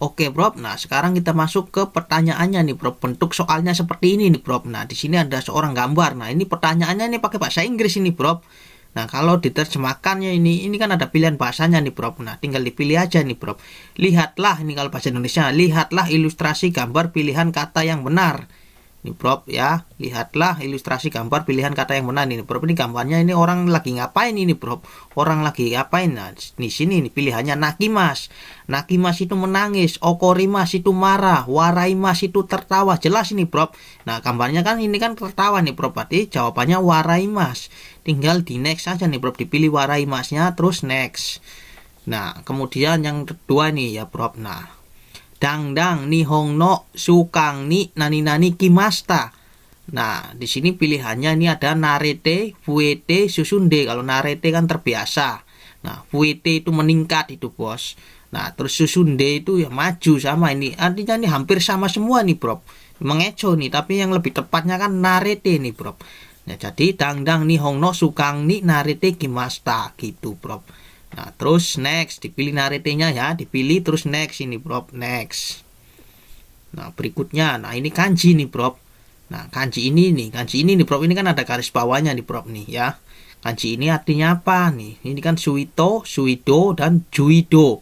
Oke, Bro. Nah, sekarang kita masuk ke pertanyaannya nih, Bro. Bentuk soalnya seperti ini nih, Bro. Nah, di sini ada seorang gambar. Nah, ini pertanyaannya ini pakai bahasa Inggris ini, Bro. Nah, kalau diterjemahkannya ini kan ada pilihan bahasanya nih, Bro. Nah, tinggal dipilih aja nih, Bro. Lihatlah, ini kalau bahasa Indonesia, lihatlah ilustrasi gambar pilihan kata yang benar. Ini, Bro, ya. Lihatlah ilustrasi gambar pilihan kata yang benar ini, Bro. Ini gambarnya ini orang lagi ngapain ini, Bro? Orang lagi ngapain? Nah, di sini nih pilihannya Nakimas. Nakimas itu menangis, Okorimas itu marah, Waraimas itu tertawa. Jelas ini, Bro. Nah, gambarnya kan ini kan tertawa nih, Bro. Berarti jawabannya Waraimas. Tinggal di next aja nih, Bro. Dipilih Waraimasnya terus next. Nah, kemudian yang kedua nih ya, Bro. Nah, Dangdang nihong no sukang ni nani nani kimasta. Nah, di sini pilihannya ini ada narete, fuete, susunde. Kalau narete kan terbiasa. Nah, fuete itu meningkat itu, Bos. Nah, terus susunde itu ya maju sama ini. Artinya ini hampir sama semua nih, Bro. Mengeco nih, tapi yang lebih tepatnya kan narete nih, Bro. Nah, jadi dangdang nihong no sukang ni narete kimasta gitu, Bro. Nah, terus next, dipilih narete-nya ya, dipilih terus next ini, Bro, next. Nah, berikutnya, nah ini kanji nih, Bro. Nah, kanji ini nih, Bro, ini kan ada garis bawahnya nih, Bro, nih ya. Kanji ini artinya apa nih? Ini kan suito, suido, dan juido.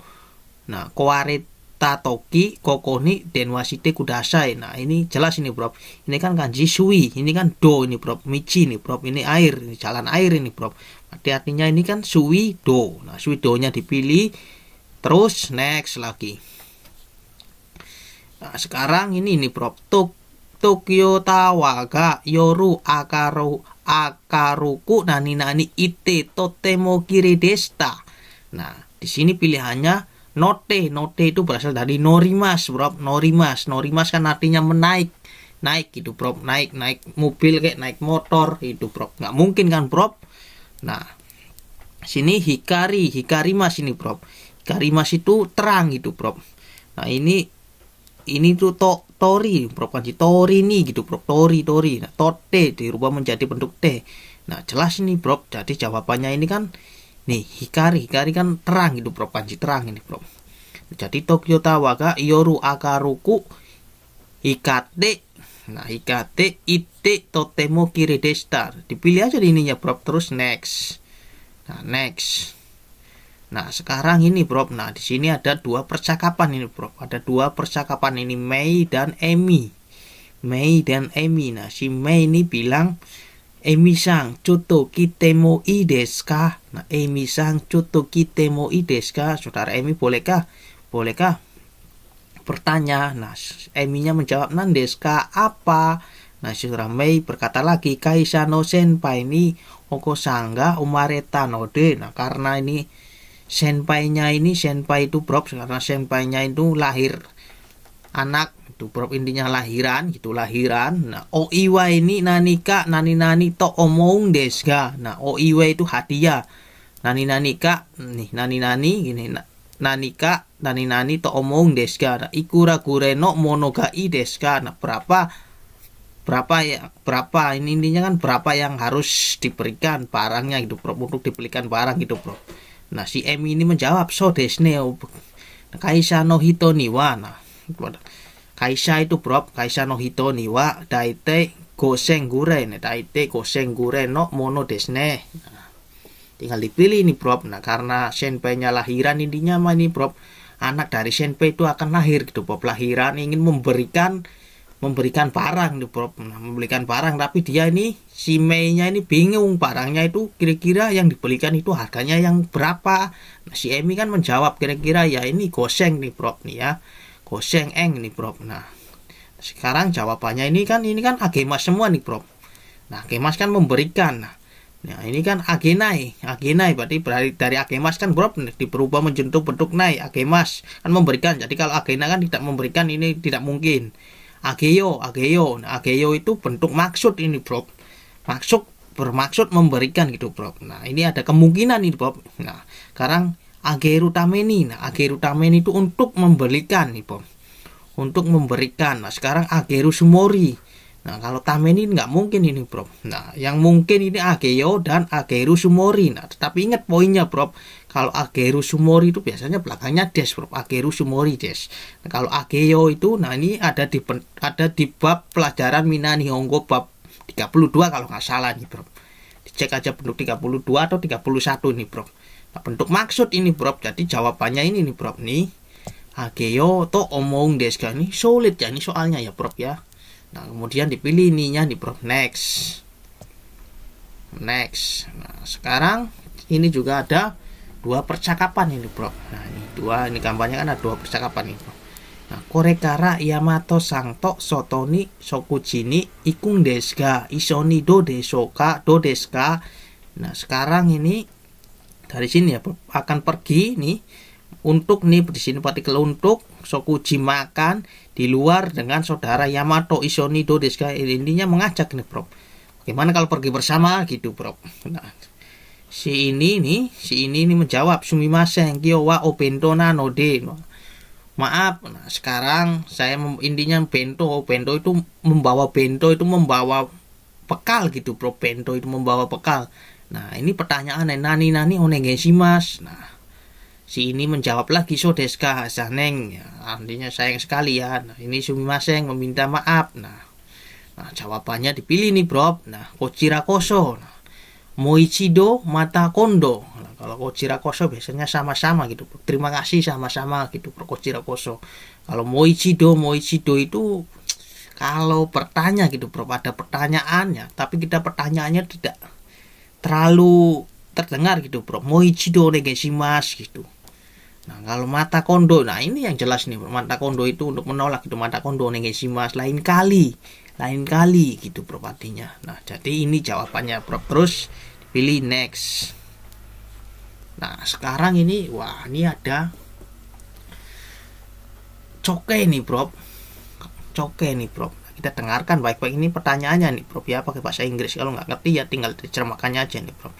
Nah, koareta toki, kokoni, denwashite kudasai. Nah, ini jelas ini, Bro. Ini kan kanji sui, ini kan do ini, Bro. Michi nih, Bro. Ini air, ini jalan air ini, Bro. Artinya ini kan suido. Nah, suido-nya dipilih terus next lagi. Nah, sekarang ini nih, Bro. Tokyo tawaga yoru akaruku nani nani ite totemo kiri desta. Nah, di sini pilihannya note. Note itu berasal dari norimas, Bro. Norimas kan artinya menaik. Naik gitu, Bro. Naik mobil kayak naik motor itu, Bro. Nggak mungkin kan, Bro. Nah, sini hikarimas ini, Bro. Hikarimas itu terang gitu, Bro. Nah, ini tuh tori, Bro. Kanji tori nih gitu, Bro. Tori. Nah, tote dirubah menjadi bentuk T. Nah, jelas ini, Bro. Jadi jawabannya ini kan nih hikari kan terang gitu, Bro. Kanji terang ini, Bro. Jadi Tokyo tawaga yoru akaruku hikate. Nah, hikate ite totemo kiri desta. Dipilih aja di ininya, Bro. Terus next. Nah, next. Nah, sekarang ini, Bro. Nah, di sini ada dua percakapan ini, Bro. Ada dua percakapan ini, Mei dan Emi. Nah, si Mei ini bilang, Emi-sang, choto kite mo ii desu ka? Nah, Emi-sang, choto kite mo ii desu ka? Saudara Emi, bolehkah? Bertanya. Nah, Emi-nya menjawab, nandeska apa? Nah, saudara Mei berkata lagi, kaisa no senpai ni okosanga umareta node. Nah, karena ini senpai itu, Bro, karena senpainya itu lahir anak itu, Bro, intinya lahiran gitu, lahiran. Nah, oiwa ini nanika nani to omong deska. Nah, oiwa itu hadiah. Nani gini, nanika nani to omong deska. Nah, ikura kureno monogai deska. Nah, berapa ini intinya kan berapa yang harus diberikan barangnya gitu, Bro, untuk dibelikan barang gitu, Bro. Nah, si Emi ini menjawab, so desne kaisa no hito niwa. Nah, kaisa itu, Bro, kaisa no hito niwa daite goseng gure. Nah, daite goseng gure no mono desne. Nah, tinggal dipilih ini, Bro. Nah, karena senpai-nya lahiran, intinya mah ini, Bro, anak dari senpai itu akan lahir gitu, Bro. Lahiran ingin memberikan barang nih, Bro. Nah, memberikan barang, tapi dia ini si Mei-nya ini bingung barangnya itu kira-kira yang dibelikan itu harganya yang berapa. Nah, si Emi kan menjawab kira-kira ya ini goseng nih, Bro, nih ya. Goseng nih, Bro. Nah, sekarang jawabannya ini kan agemas semua nih, Bro. Nah, agemas kan memberikan. Nah, ini kan agenai berarti dari agemas kan, Bro, diperubah menjadi bentuk nai. Agemas kan memberikan. Jadi kalau agena kan tidak memberikan, ini tidak mungkin. Ageyo. Nah, ageyo itu bentuk maksud ini, Bro. Bermaksud memberikan gitu, Bro. Nah, ini ada kemungkinan ini, Bro. Nah, sekarang ageru tameni. Nah, ageru tameni itu untuk memberikan nih, Bro. Untuk memberikan. Nah, sekarang ageru sumori. Nah, kalau tameni nggak mungkin ini, Bro. Nah, yang mungkin ini ageyo dan ageru sumori. Nah, tetapi ingat poinnya, Bro. Kalau Ageru Sumori itu biasanya belakangnya des, bro. Ageru Sumori des. Nah, kalau Ageyo itu, nah ini ada di bab pelajaran Mina Nihongo bab 32 kalau nggak salah nih, bro. Dicek aja bentuk 32 atau 31 nih, bro. Nah, bentuk maksud ini, bro. Jadi jawabannya ini nih, bro. Nih, Ageyo to omong desu ka, ini sulit ya, ini soalnya ya, bro ya. Nah, kemudian dipilih ininya nih, bro. Next. Nah, sekarang ini juga ada dua percakapan ini, bro. Nah, ini gambarnya kan ada dua percakapan ini, bro. Nah, korekara Yamato Sangto Sotoni Sokujini Ikung Deska Isoni do desoka do deska. Nah, sekarang ini dari sini ya, bro, akan pergi nih untuk nih di sini partikel untuk Sokuji makan di luar dengan saudara Yamato Isoni do deska. Intinya mengajak nih, bro. Bagaimana kalau pergi bersama gitu, bro. Nah, si ini menjawab sumimasen kyo wa o bento na no de. Maaf, nah sekarang saya intinya bento itu membawa bekal gitu, bro. Bento itu membawa bekal. Nah, ini pertanyaan nani onegaishimasu. Nah, si ini menjawab lagi so desu ka saneng, ya, artinya sayang sekali ya. Nah, ini sumimasen meminta maaf. Nah, jawabannya dipilih nih, bro. Nah, kochira koso. Nah, Moichido mata kondo. Nah, kalau kochira koso biasanya sama-sama gitu. Terima kasih sama-sama gitu, kochira koso. Kalau moichido itu kalau bertanya gitu, bro, ada pertanyaannya, tapi kita pertanyaannya tidak terlalu terdengar gitu, bro. Moichido onegaishimasu gitu. Nah, kalau mata kondo, nah ini yang jelas nih, bro. Mata kondo itu untuk menolak gitu. Mata kondo onegaishimasu lain kali gitu, bro, artinya. Nah, jadi ini jawabannya, bro. Terus pilih next. Nah, sekarang ini ini ada coke nih, bro. Nah, kita dengarkan baik-baik ini pertanyaannya nih, bro, ya, pakai bahasa Inggris. Kalau nggak ngerti ya tinggal diterjemahkannya aja nih, bro.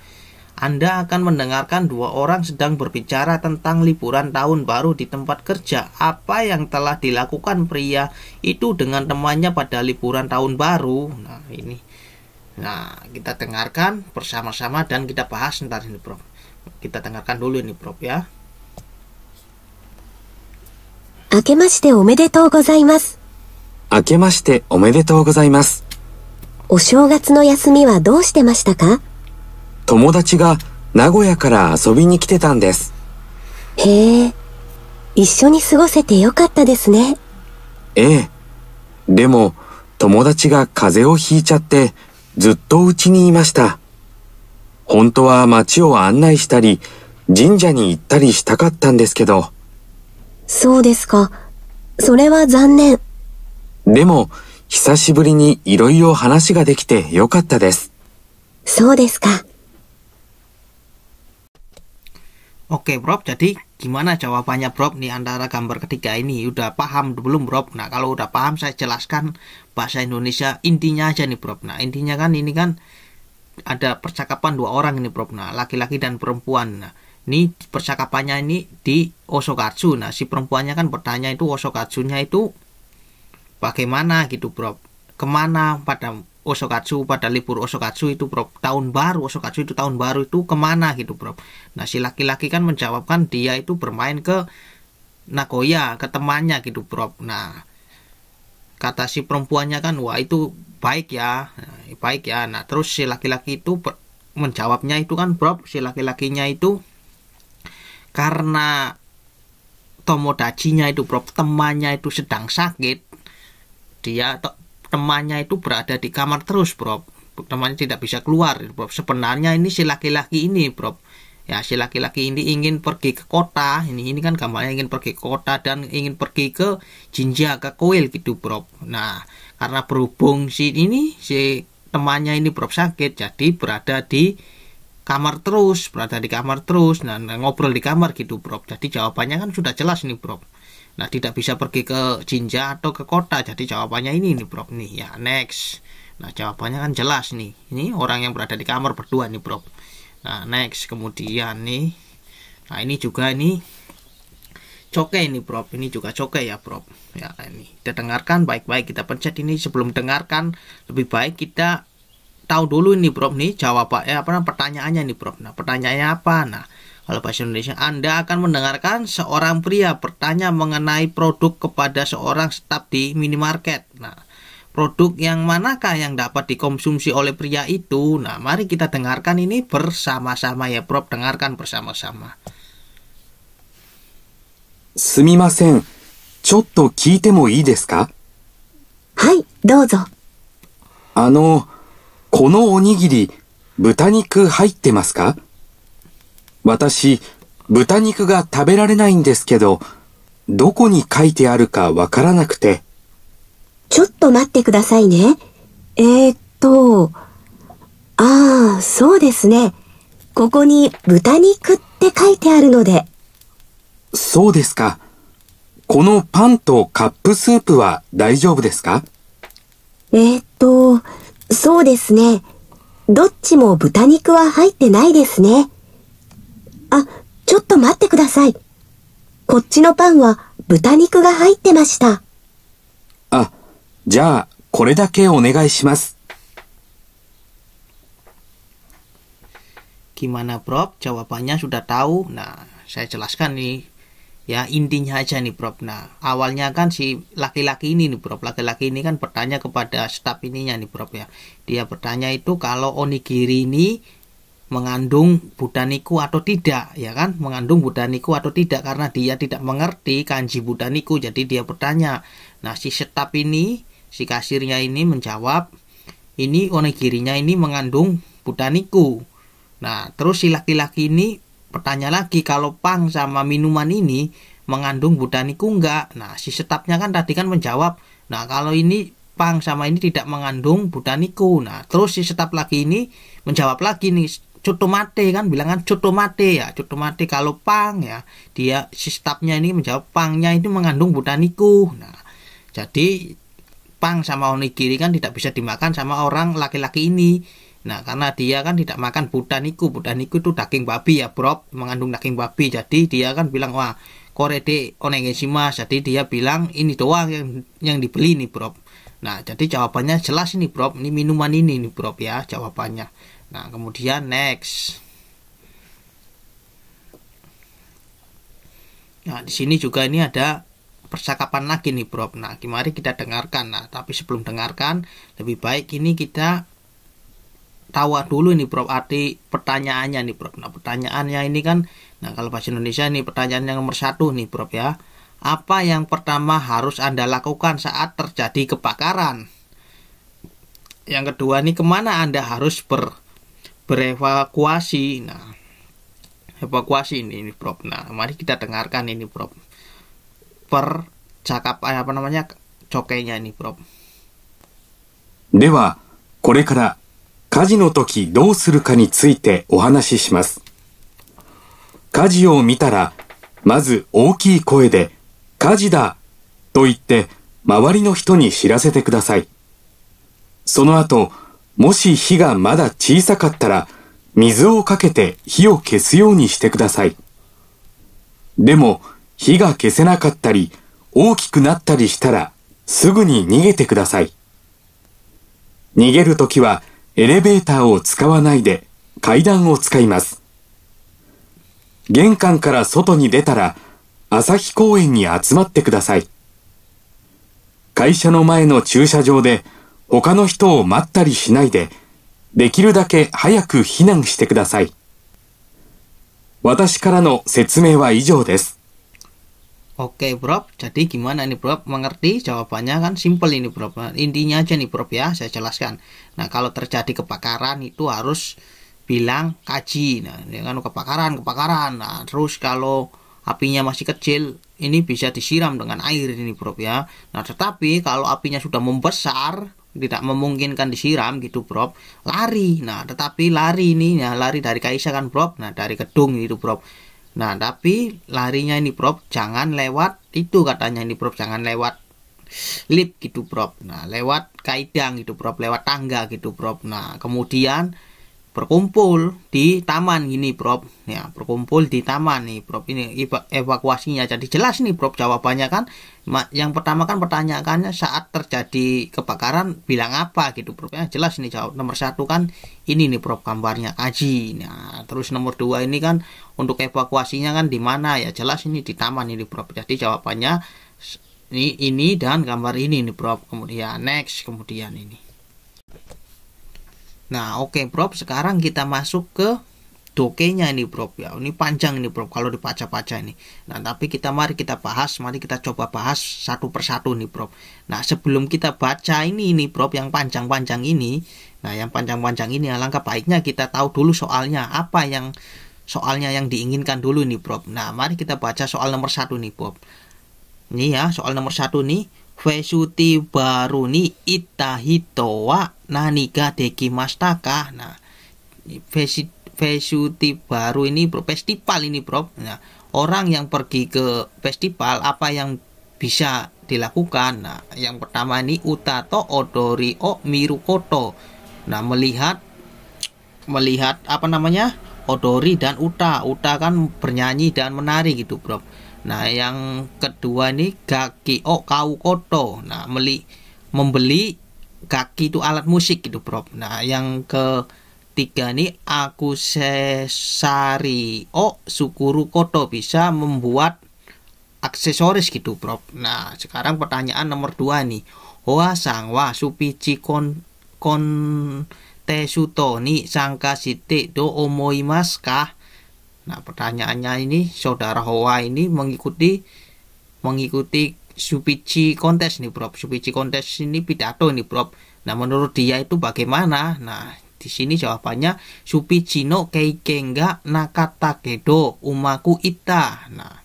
Anda akan mendengarkan dua orang sedang berbicara tentang liburan tahun baru di tempat kerja. Apa yang telah dilakukan pria itu dengan temannya pada liburan tahun baru? Nah, ini. Nah, kita dengarkan bersama-sama dan kita bahas ntar ini, bro. Kita dengarkan dulu ini, bro, ya. 明けましておめでとうございます。明けましておめでとうございます。お正月の休みはどうしてましたか？友達が名古屋から遊びに来てたんです。へえ、一緒に過ごせてよかったですね。ええ。でも、友達が風邪をひいちゃって、ずっと家にいました。本当は街を案内したり、神社に行ったりしたかったんですけど。そうですか。それは残念。でも、久しぶりにいろいろ話ができてよかったです。そうですか。Oke, bro, jadi gimana jawabannya, bro? Nih antara gambar ketiga ini udah paham belum, bro? Nah, kalau udah paham saya jelaskan bahasa Indonesia intinya aja nih, bro. Nah, intinya kan ini kan ada percakapan dua orang ini, bro. Nah, laki-laki dan perempuan. Nah, ini percakapannya ini di Osokatsu. Nah, si perempuannya kan bertanya itu Osokatsunya itu bagaimana gitu, bro? Kemana pada Osokatsu, pada libur Osokatsu itu, bro, tahun baru Osokatsu itu tahun baru itu kemana gitu, bro. Nah, si laki-laki kan menjawabkan dia itu bermain ke Nagoya, ke temannya gitu, bro. Nah, kata si perempuannya kan, wah itu baik ya. Nah, terus si laki-laki itu menjawabnya itu kan, bro, si laki-lakinya itu karena tomodachinya itu, bro, temannya itu sedang sakit, temannya itu berada di kamar terus, bro. Temannya tidak bisa keluar, bro. Sebenarnya ini si laki-laki ini, bro. Ya, si laki-laki ini ingin pergi ke kota. Ini kan gambarnya ingin pergi ke kota dan ingin pergi ke jinja, ke kuil gitu, bro. Nah, karena berhubung si temannya ini, bro, sakit, jadi berada di kamar terus. Nah, ngobrol di kamar gitu, bro. Jadi jawabannya kan sudah jelas nih, bro. Nah, tidak bisa pergi ke jinja atau ke kota. Jadi jawabannya ini nih, bro. Nih ya, next. Nah, jawabannya kan jelas nih. Ini orang yang berada di kamar berdua nih, bro. Nah, next. Kemudian nih. Nah, ini juga ini coke ini, bro. Ini juga coke ya, bro. Ya, ini. Kita dengarkan baik-baik. Kita pencet ini. Sebelum dengarkan, lebih baik kita tahu dulu ini, bro. Nih jawabannya pertanyaannya nih, bro. Nah, pertanyaannya apa? Nah, Kalau bahasa Indonesia, Anda akan mendengarkan seorang pria bertanya mengenai produk kepada seorang staf di minimarket. Nah, produk yang manakah yang dapat dikonsumsi oleh pria itu? Nah, mari kita dengarkan ini bersama-sama ya, Bro. Dengarkan bersama-sama. すみません。ちょっと聞いてもいいですか？はい、どうぞ。このおにぎり、豚肉入ってますか？私、豚肉が食べられないんですけど、どこに書いてあるかわからなくて。ちょっと待ってくださいね。そうですね。ここに豚肉って書いてあるので。そうですか。このパンとカップスープは大丈夫ですか？そうですね。どっちも豚肉は入ってないですね。あ、ちょっと待ってください。こっちのパンは豚肉が入ってました。あ、じゃあ、これだけお願いします。Gimana, Bro? Jawabannya sudah tahu. Nah, saya jelaskan nih. Ya, intinya aja nih, Bro. Nah, awalnya kan si laki-laki ini nih, Bro. Laki-laki ini kan bertanya kepada staf ininya nih, Bro, ya. Dia bertanya itu kalau onigiri ini mengandung budaniku atau tidak, ya kan? Mengandung budaniku atau tidak, karena dia tidak mengerti kanji budaniku, jadi dia bertanya. Nah, si staf ini, si kasirnya ini menjawab, ini onigirinya ini mengandung budaniku. Nah, terus si laki-laki ini bertanya lagi, kalau pang sama minuman ini mengandung budaniku enggak? Nah, si stafnya kan tadi kan menjawab, nah kalau ini pang sama ini tidak mengandung budaniku. Nah, terus si staf lagi ini menjawab lagi nih, cutomate kan, bilangan cutomate ya, cutomate kalau pang ya, dia si stafnya ini menjawab pangnya itu mengandung budaniku. Nah, jadi pang sama onigiri kan tidak bisa dimakan sama orang laki-laki ini. Nah, karena dia kan tidak makan budaniku itu daging babi ya, Bro, mengandung daging babi. Jadi dia kan bilang, wah, korede onegaishimasu. Jadi dia bilang ini doang yang dibeli nih, Bro. Nah, jadi jawabannya jelas ini, Bro. Ini minuman ini nih, Bro, ya jawabannya. Nah, kemudian next. Nah, di sini juga ini ada percakapan lagi nih, Bro. Nah, mari kita dengarkan. Nah, tapi sebelum dengarkan, lebih baik ini kita tahu dulu nih, Bro, arti pertanyaannya nih, Bro. Nah, pertanyaannya ini kan, nah kalau bahasa Indonesia nih pertanyaan yang nomor 1 nih, Bro, ya. Apa yang pertama harus Anda lakukan saat terjadi kebakaran? Yang kedua nih, kemana Anda harus berevakuasi? Nah, evakuasi ini, Bro. Nah, mari kita dengarkan ini, Bro. Cokainya ini, Bro. では、これから火事の時どうするかについてお話しします。火事を見たら、まず大きい声で、火事だと言って、周りの人に知らせてください。その後、もし火がまだ小さかったら、水をかけて火を消すようにしてください。でも、火が消せなかったり、大きくなったりしたら、すぐに逃げてください。逃げるときは、エレベーターを使わないで階段を使います。玄関から外に出たら朝日公園に集まってください。会社の前の駐車場で他の人を待ったりしないで、できるだけ早く避難してください。私からの説明は以上です。Oke, Bro. Jadi gimana nih, Bro? Mengerti? Jawabannya kan simple ini, Bro. Intinya aja nih, Bro, ya. Saya jelaskan. Nah, kalau terjadi kebakaran itu harus bilang kaji. Nah, ini kan kebakaran. Nah, terus kalau apinya masih kecil, ini bisa disiram dengan air ini, Bro, ya. Nah, tetapi kalau apinya sudah membesar, tidak memungkinkan disiram gitu, Bro, lari. Nah, tetapi lari ini, ya, lari dari Kaisa kan, Bro. Nah, dari gedung itu, Bro. Nah, tapi larinya ini, Bro, jangan lewat itu katanya ini, Bro, jangan lewat lift gitu, Bro. Nah, lewat kaidang gitu, Bro, lewat tangga gitu, Bro. Nah, kemudian berkumpul di taman gini bro ya, berkumpul di taman nih bro, ini evakuasinya. Jadi jelas nih bro jawabannya kan. Yang pertama kan pertanyaannya saat terjadi kebakaran bilang apa gitu bro ya, jelas nih jawab nomor 1 kan ini nih bro gambarnya kaji. Nah terus nomor 2 ini kan untuk evakuasinya kan di mana ya, jelas ini di taman ini bro. Jadi jawabannya ini dan gambar ini nih bro. Kemudian next, kemudian ini. Nah oke bro, sekarang kita masuk ke dokenya ini bro ya. Ini panjang ini bro kalau dibaca-baca ini. Nah tapi mari kita coba bahas satu persatu nih bro. Nah sebelum kita baca ini bro yang panjang-panjang ini, nah yang panjang-panjang ini alangkah baiknya kita tahu dulu soalnya apa, soalnya yang diinginkan dulu nih bro. Nah mari kita baca soal nomor 1 nih bro. Ini ya soal nomor 1 nih. Fesuti baru ni itahito wa naniga dekimashita ka. Nah, fesuti baru ini bro, festival ini bro. Nah, orang yang pergi ke festival apa yang bisa dilakukan? Nah, yang pertama ini utato odori o mirukoto. Nah, melihat apa namanya? Odori dan uta. Uta kan bernyanyi dan menari gitu bro. Nah yang kedua ini gaki o kau koto. Nah membeli gaki itu alat musik gitu bro. Nah yang ketiga ini aku sesari o sukuru koto, bisa membuat aksesoris gitu bro. Nah sekarang pertanyaan nomor 2 nih. Hoa sang wa supichi kon tesuto ni sangka site do omoimasu ka. Nah pertanyaannya ini saudara Hoa ini mengikuti Supichi kontes nih bro. Supichi kontes ini pidato nih bro. Nah menurut dia itu bagaimana? Nah di sini jawabannya Supichi no keiken ga nakata kedo umaku ita. Nah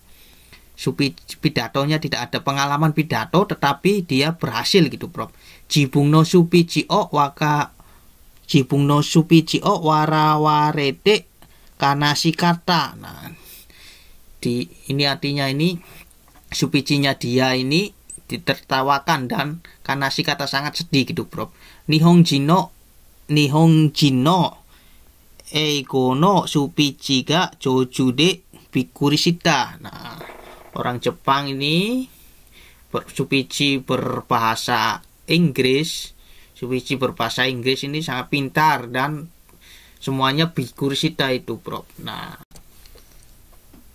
pidatonya tidak ada pengalaman pidato tetapi dia berhasil gitu bro. Jibung no Supichi o warawarete kanashikata. Nah ini artinya ini Supichinya dia ini ditertawakan dan kanashikata sangat sedih gitu bro. Nihonjin no eigo no Supichi ga joju de bikurishita. Nah orang Jepang ini Supichi berbahasa Inggris ini sangat pintar dan semuanya bikurishita itu bro.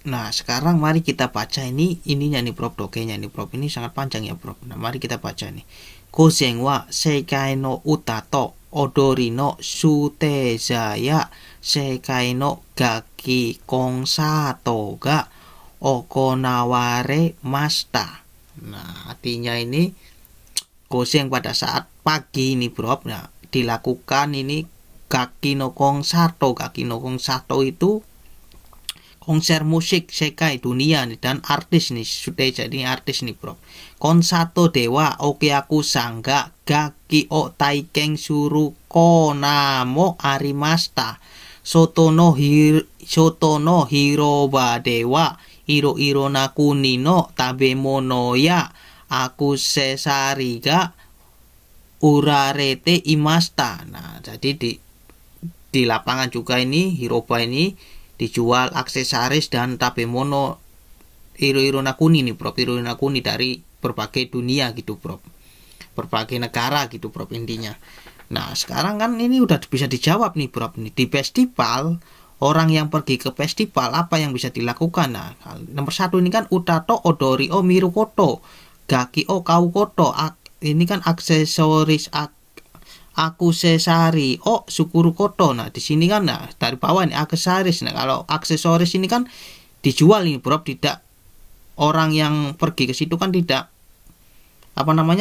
Nah sekarang mari kita baca ininya nih bro, dokenya nih bro. Ini sangat panjang ya bro. Nah mari kita baca nih. Kosen wa seikai no uta to odori no sutezaya seikai no gaki konsato ga okonaware mashita. Nah artinya ini kosen pada saat pagi ini bro. Nah dilakukan ini gaki no konsato itu konser musik sekai dunia nih, dan artis nih sudah jadi artis nih bro. Konsato dewa okeaku sangga gaki o taiken suru konamo arimashita. Soto no hiroba dewa iro na kuni no tabemono ya aku sesari ga urarete imashita. Nah jadi di lapangan juga ini hiroba ini dijual aksesoris dan tabemono iro nakuni nih bro. Iro nakuni dari berbagai dunia gitu bro, berbagai negara gitu bro intinya. Nah sekarang kan ini udah bisa dijawab nih bro. Di festival, orang yang pergi ke festival apa yang bisa dilakukan? Nah nomor 1 ini kan utato odori o mirukoto, gaki o kaukoto. Ini kan aksesoris aku sesari sukuru koto. Nah di sini kan nah dari bawah ini aksesoris. Nah kalau aksesoris ini kan dijual ini bro, tidak, orang yang pergi ke situ kan tidak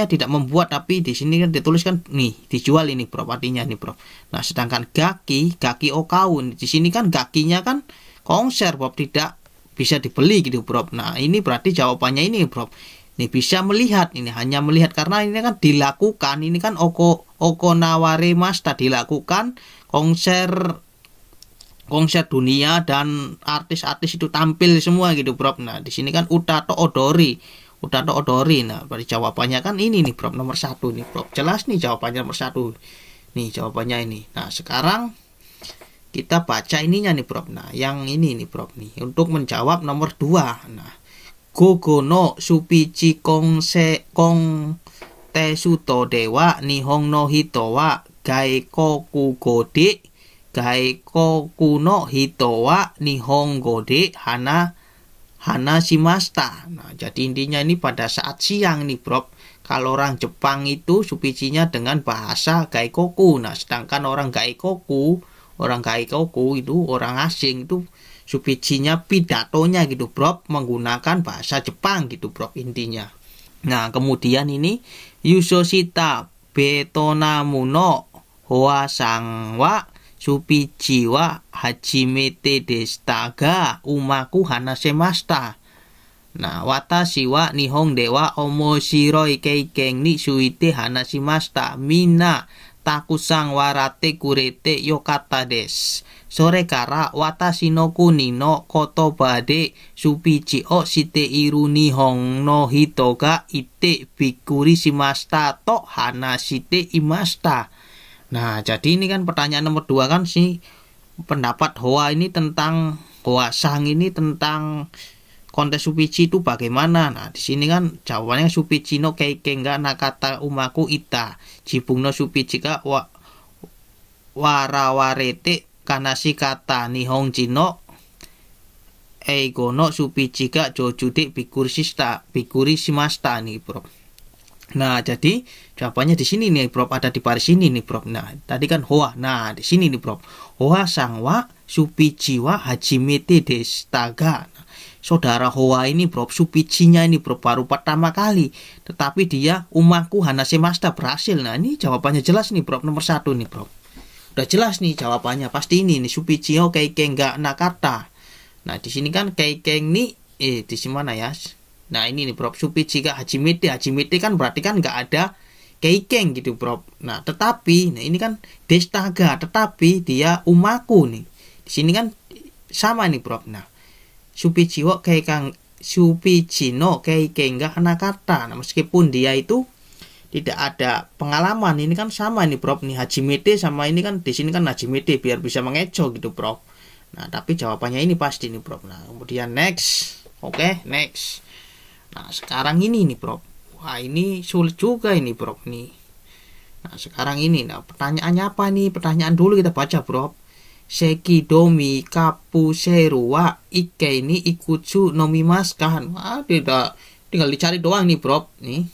tidak membuat, tapi di sini kan dituliskan nih dijual ini bro, artinya nih bro. Nah sedangkan gaki o kaun di sini kan gakinya kan konser bro, tidak bisa dibeli gitu bro. Nah ini berarti jawabannya ini bro. Ini bisa melihat, ini hanya melihat karena ini kan dilakukan, ini kan okonaware mashita, dilakukan konser dunia dan artis-artis itu tampil semua gitu bro. Nah di sini kan utato odori. Nah berarti jawabannya kan ini nih bro, nomor 1 nih bro. Jelas nih jawabannya nomor 1 nih, jawabannya ini. Nah sekarang kita baca ininya nih Bro. Nah, yang ini nih Bro nih untuk menjawab nomor 2. Nah, gogo no supichi kong tesuto dewa nihong no hito wa gaikoku gode gaikoku no hito wa nihong gode hana shimashita. Nah, jadi intinya ini pada saat siang nih Bro. Kalau orang Jepang itu supichinya dengan bahasa gaikoku. Nah, sedangkan orang gaikoku itu orang asing itu supichinya pidatonya gitu Bro, menggunakan bahasa Jepang gitu Bro intinya. Nah, kemudian ini Yusoshita betonamu no hoa sang wa supichi wa hajimete deshita ga umaku hanashimashita. Nah, watashi wa nihong dewa omoshiroi keiken ni suite hanashimashita. Mina takusang warate kurete yokata desu. Sore kara watashi no kuni no kotoba de supichi o shite iru nihong no hito ga ite bikkuri shimashita to hanashite imashita. Nah, jadi ini kan pertanyaan nomor 2 kan sih, pendapat Hoa ini tentang Hoa Sang ini tentang kontes supichi itu bagaimana? Nah, di sini kan jawabannya supichi no keiken ga nakata umaku ita. Jibung no supichi ga warawarete kanashi kata nihonji no eigo no supichi ga jojude bikkuri shimashita nih Bro. Nah, jadi jawabannya di sini nih Bro, ada di baris ini nih Bro. Nah, tadi kan Hoa. Nah, di sini nih Bro. Hoa sang wa supichi wa hajimete deshita ga. Saudara Hoa ini Bro, supichinya ini Bro baru pertama kali, tetapi dia umaku hanashimashita berhasil. Nah, ini jawabannya jelas nih Bro, nomor 1 nih Bro. Udah jelas nih jawabannya, pasti ini nih supichi o keiken ga nakata. Nah, di sini kan keiken nih di sini mana ya? Nah, ini nih Bro, supichi ga hajimete kan berarti kan nggak ada keiken gitu Bro. Nah, tetapi nah ini kan deshita ga, tetapi dia umaku nih. Di sini kan sama nih Bro. Nah, supichi no keiken ga nakata. Nah, meskipun dia itu tidak ada pengalaman, ini kan sama nih Bro nih, hajimete sama ini kan di sini kan hajimete biar bisa mengeco gitu Bro. Nah, tapi jawabannya ini pasti nih Bro. Nah, kemudian next. Oke, next. Nah, sekarang ini nih Bro. Wah, ini sulit juga ini Bro nih. Nah, sekarang ini nah pertanyaannya apa nih? Pertanyaan dulu kita baca Bro. Sekidomi kapuseru wa ikke ini ikutsu nomimasu kan. Wah, tinggal dicari doang nih Bro. Nih.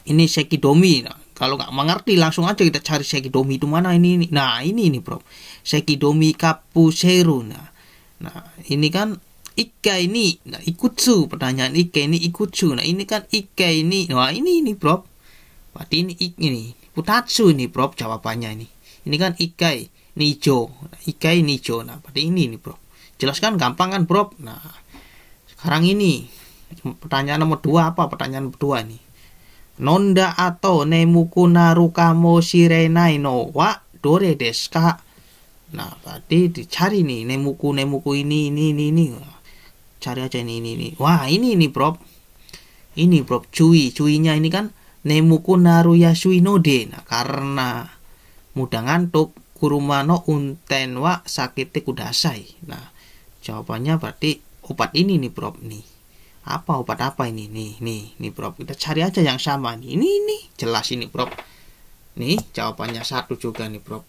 Ini sekidomi. Nah, kalau nggak mengerti langsung aja kita cari sekidomi itu mana ini. Nah, ini nih Bro. Sekidomi kapuseru. Nah, ini kan ikke ini. Nah, ikutsu. Pertanyaan ikke ini ikutsu. Nah, ini kan ikke ini. Nah, ini Bro. Berarti ini futatsu nih Bro jawabannya ini. Ini kan ikke nijo. Ikai nijo. Nah, berarti ini nih Bro. Jelas kan, gampang kan Bro. Nah, sekarang ini pertanyaan nomor 2 apa? Pertanyaan kedua nih. Nonda atau nemuku narukamo shirenai no wa dore desu ka? Nah, berarti dicari nih nemuku ini. Cari aja ini. Wah, ini nih Bro. Ini Bro, cuinya ini kan nemuku naru yasui no de. Nah, karena mudah ngantuk kurumano unten wa sakite kudasai. Nah, jawabannya berarti obat ini nih Bro nih. Apa obat apa ini? Nih Bro. Kita cari aja yang sama nih. Ini jelas ini Bro. Nih jawabannya 1 juga nih Bro.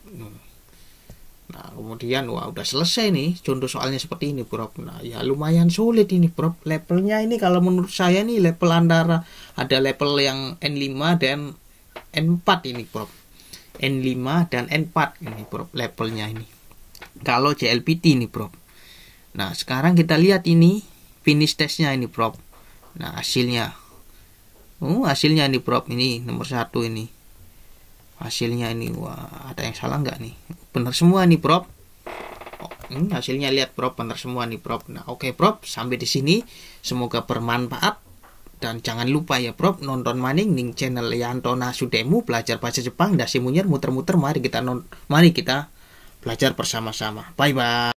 Nah, kemudian wah udah selesai nih contoh soalnya seperti ini Bro. Nah, ya lumayan sulit ini Bro. Levelnya ini kalau menurut saya nih level antara ada level yang N5 dan N4 ini Bro. N5 dan N4 ini Bro levelnya ini. Kalau JLPT ini Bro. Nah, sekarang kita lihat ini finish testnya ini Bro. Nah, hasilnya. Hasilnya ini Bro. Ini nomor 1 ini. Hasilnya ini wah, ada yang salah nggak nih? Benar semua nih Bro. Ini hasilnya lihat Bro, benar semua nih Bro. Nah, oke Bro, sampai di sini semoga bermanfaat. Dan jangan lupa ya Bro, nonton maning ning channel Yanto Nasudemu belajar bahasa Jepang dasi munyer muter-muter mari kita belajar bersama-sama. Bye bye.